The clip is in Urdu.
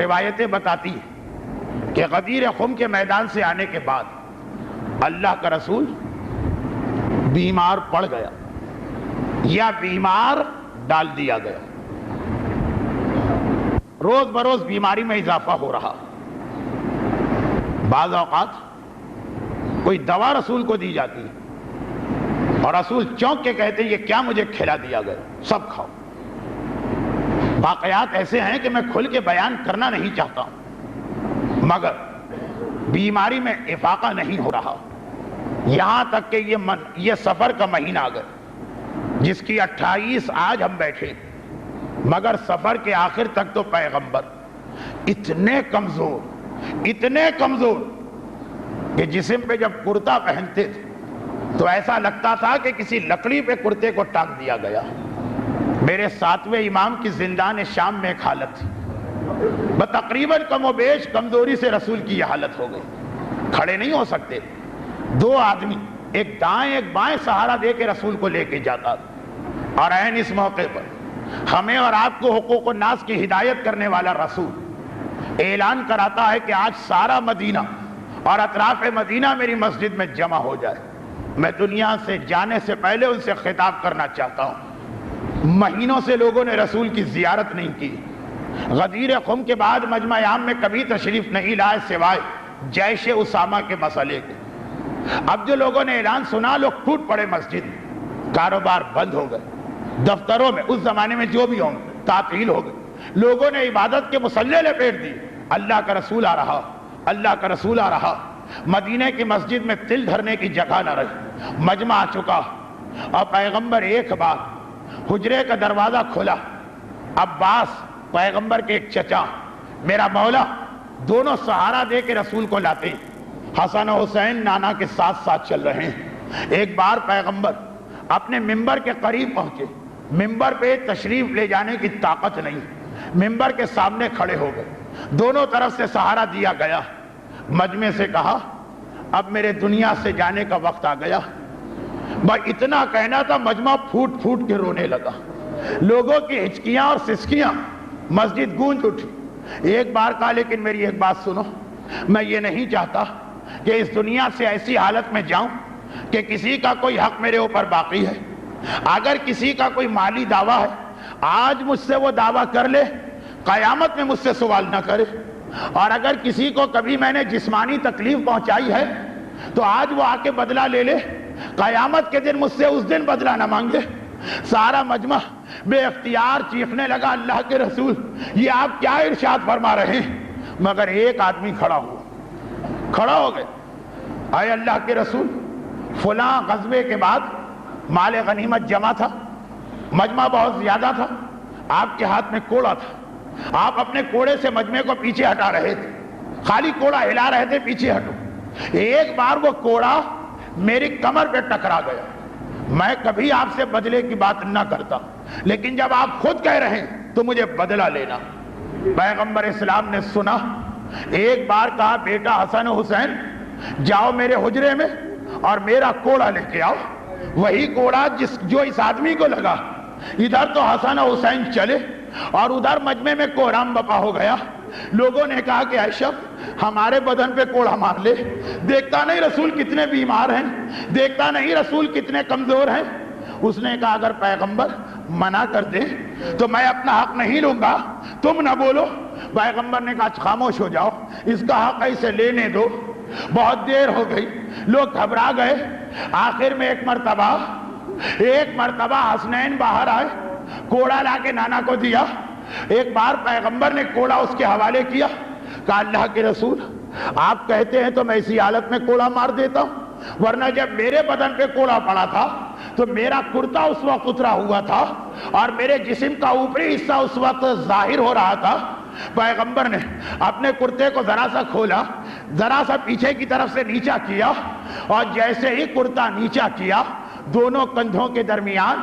روایتیں بتاتی ہیں کہ غدیر خم کے میدان سے آنے کے بعد اللہ کا رسول بیمار پڑ گیا یا بیمار ڈال دیا گیا. روز بروز بیماری میں اضافہ ہو رہا. بعض اوقات کوئی دوا رسول کو دی جاتی ہے اور رسول چونک کے کہتے ہیں یہ کیا مجھے کھلا دیا گیا, سب کھاؤ. واقعات ایسے ہیں کہ میں کھل کے بیان کرنا نہیں چاہتا ہوں, مگر بیماری میں افاقہ نہیں ہو رہا. یہاں تک کہ یہ سفر کا مہینہ آ گیا جس کی 28 آج ہم بیٹھے, مگر سفر کے آخر تک تو پیغمبر اتنے کمزور کہ جسم پہ جب کرتا پہنتے تھے تو ایسا لگتا تھا کہ کسی لکڑی پہ کرتے کو ٹانگ دیا گیا. میرے 7ویں امام کی زندان شام میں ایک حالت تھی, تقریباً کم و بیش کمزوری سے رسول کی یہ حالت ہو گئی. کھڑے نہیں ہو سکتے. 2 آدمی ایک دائیں ایک بائیں سہارا دے کے رسول کو لے کے جاتا. اور عین اس موقع پر ہمیں اور آپ کو حقوق الناس کی ہدایت کرنے والا رسول اعلان کراتا ہے کہ آج سارا مدینہ اور اطراف مدینہ میری مسجد میں جمع ہو جائے. میں دنیا سے جانے سے پہلے ان سے خطاب کرنا چاہتا ہوں. مہینوں سے لوگوں نے رسول کی زیارت نہیں کی. غدیر خم کے بعد مجمع عام میں کبھی تشریف نہیں لائے سوائے جیش اسامہ کے مسئلے کے. اب جو لوگوں نے اعلان سنا لوگ ٹوٹ پڑے مسجد میں, کاروبار بند ہو گئے, دفتروں میں اس زمانے میں جو بھی ہوں تعطیل ہو گئی. لوگوں نے عبادت کے مصلے لپیٹ دی. اللہ کا رسول آ رہا, اللہ کا رسول آ رہا. مدینے کی مسجد میں تل دھرنے کی جگہ نہ رہی. مجمع آ چکا اور پیغمبر ایک بار حجرے کا دروازہ کھولا. عباس پیغمبر کے ایک چچا, میرا مولا, دونوں سہارا دے کے رسول کو لاتے. حسن و حسین نانا کے ساتھ ساتھ چل رہے ہیں. ایک بار پیغمبر اپنے ممبر کے قریب پہنچے. ممبر پہ تشریف لے جانے کی طاقت نہیں, ممبر کے سامنے کھڑے ہو گئے. دونوں طرف سے سہارا دیا گیا. مجمع سے کہا اب میرے دنیا سے جانے کا وقت آ گیا. بس اتنا کہنا تھا, مجمع پھوٹ پھوٹ کے رونے لگا. لوگوں کی ہچکیاں اور سسکیاں مسجد گونج اٹھی. ایک بار کہا لیکن میری ایک بات سنو, میں یہ نہیں چاہتا کہ اس دنیا سے ایسی حالت میں جاؤں کہ کسی کا کوئی حق میرے اوپر باقی ہے. اگر کسی کا کوئی مالی دعویٰ ہے آج مجھ سے وہ دعویٰ کر لے, قیامت میں مجھ سے سوال نہ کرے. اور اگر کسی کو کبھی میں نے جسمانی تکلیف پہنچائی ہے تو آج وہ آ کے بدلہ لے لے, قیامت کے دن مجھ سے اس دن بدلہ نہ مانگے. سارا مجمع بے اختیار چیخنے لگا اللہ کے رسول یہ آپ کیا ارشاد فرما رہے ہیں. مگر ایک آدمی کھڑا ہو گئے. اے اللہ کے رسول, فلاں غزوے کے بعد مال غنیمت جمع تھا, مجمع بہت زیادہ تھا, آپ کے ہاتھ میں کوڑا تھا, آپ اپنے کوڑے سے مجمع کو پیچھے ہٹا رہے تھے, خالی کوڑا ہلا رہے تھے, پیچھے ہٹو. ایک بار وہ کوڑا میری کمر پہ ٹکرا گیا. میں کبھی آپ سے بدلے کی بات نہ کرتا, لیکن جب آپ خود کہہ رہے ہیں تو مجھے بدلہ لینا. پیغمبر اسلام نے سنا. ایک بار کہا بیٹا حسن و حسین جاؤ میرے حجرے میں اور میرا کوڑا لے کے آؤ. وہی کوڑا جو اس آدمی کو لگا, ادھر تو حسن و حسین چلے اور ادھر مجمع میں کوہرام بپا ہو گیا. لوگوں نے کہا کہ اشرف ہمارے بدن پہ کوڑا مار لے, دیکھتا نہیں رسول کتنے بیمار ہیں, دیکھتا نہیں رسول کتنے کمزور ہیں. اس نے کہا اگر پیغمبر منع کر دے تو میں اپنا حق نہیں لوں گا, تم نہ بولو. پیغمبر نے کہا خاموش ہو جاؤ, اس کا حق اسے لینے دو. بہت دیر ہو گئی, لوگ گھبرا گئے. آخر میں ایک مرتبہ حسنین باہر آئے, کوڑا لا کے نانا کو دیا. ایک بار پیغمبر نے کوڑا اس کے حوالے کیا, کہا اللہ کے رسول آپ کہتے ہیں تو میں اسی حالت میں کوڑا مار دیتا ہوں, ورنہ جب میرے بدن پہ کوڑا پڑا تھا تو میرا کرتا اس وقت اترا ہوا تھا اور میرے جسم کا اوپری حصہ اس وقت ظاہر ہو رہا تھا. پیغمبر نے اپنے کرتے کو ذرا سا کھولا, ذرا سا پیچھے کی طرف سے نیچا کیا, اور جیسے ہی کرتا نیچا کیا دونوں کندھوں کے درمیان